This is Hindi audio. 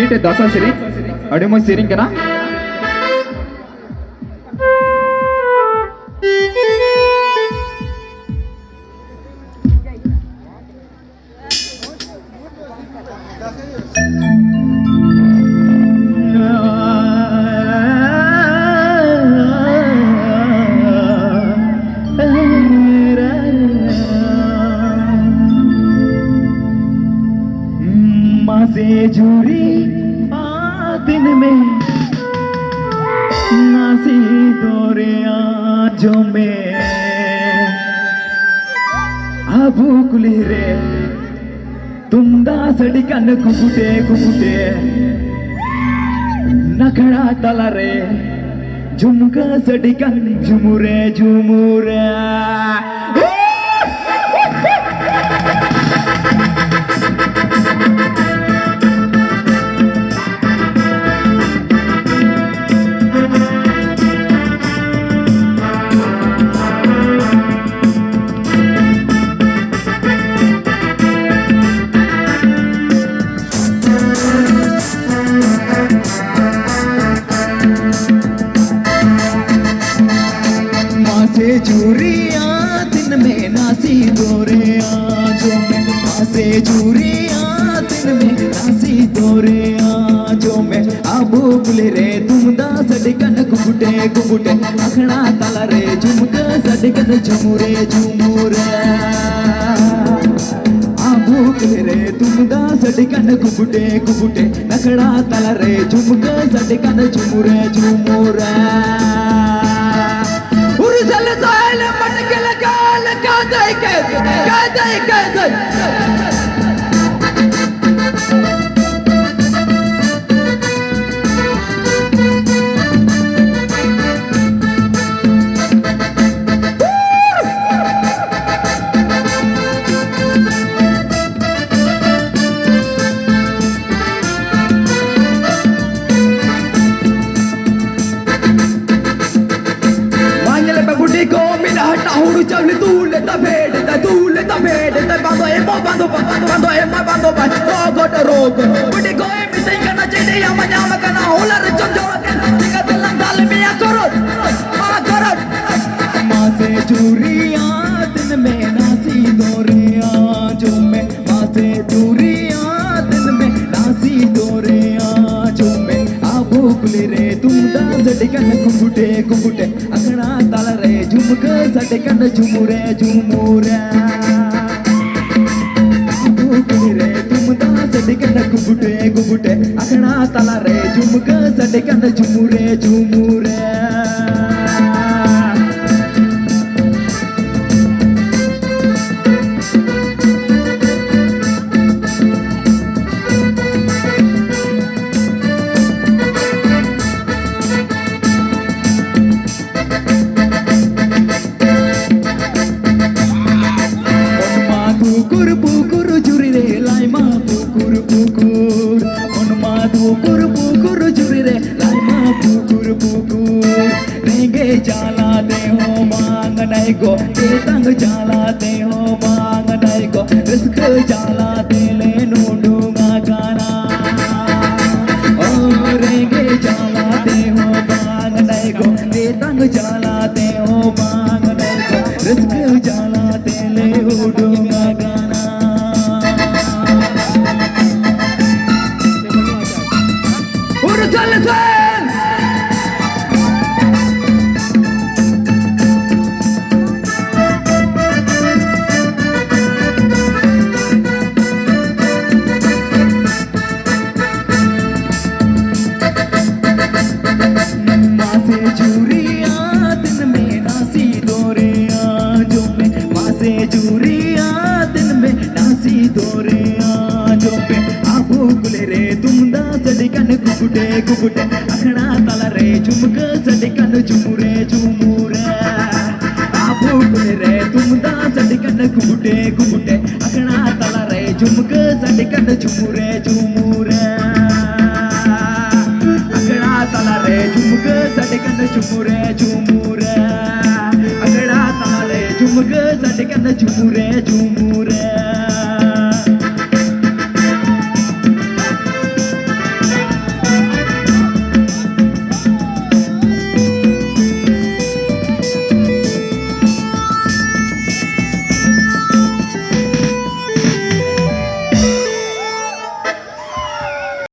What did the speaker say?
minute dasa sering ada mau sering kena से जुड़ी दिन में नासी दौरे आजो में आबू कुली रे तुम दासड़ी कन कुकुटे कुकुटे नखड़ा तला रे झुमका सड़ी कन झुमुरे झुमुरे चूरिया दिन में नासी दोरे आजो में से चूरिया दिन में नासी दोरे आजो में आबू कुले रे तुम दा सड़कन कुकुटे कुकुटे अखड़ा तला रे झुमका सड़कन झुमुरे झुमुरे आबू कुले रे तुम दा सड़कन कुकुटे कुकुटे अखड़ा तला रे झुमका सड़कन झुमुरे झुमुरे उर्जल साल मटके लगा दे के bando ema bando ba rogo budi goe misai kana chede yama nyama kana holar chonjo tika telang dal me akorot माँ से चूरिया दिन में नासी दोरे आजो में माँ से चूरिया दिन में नासी दोरे आजो में आबू कुली रे तुम दा सड़कन कुकुटे कुकुटे अखड़ा तला रे झुमका सड़कन झुमुरे झुमुरे रे तुम दा सड़कन कुकुटे कुकुटे अखड़ा तला रे झुमका सड़कन झुमुरे झुमुरे को तंग चालाते हो मांग नहीं को रिस्क चालाते ले नूडूंगा गाना ओ रेंगे चालाते हो मांग नहीं को तंग चालाते हो मांग नहीं को रिस्क चालाते ले नूडूंगा गाना और चल कुकुटे कुकुटे अखड़ा तला रे झुमका सड़कन झुमुरे झुमुरे आबू कुले रे तुम दा सड़कन कुकुटे कुकुटे अखड़ा तला रे झुमका सड़कन झुमुरे झुमुरे अखड़ा तला रे झुमका सड़कन झुमुरे झुमुरे अखड़ा तला रे झुमका सड़कन झुमुरे झुमुरे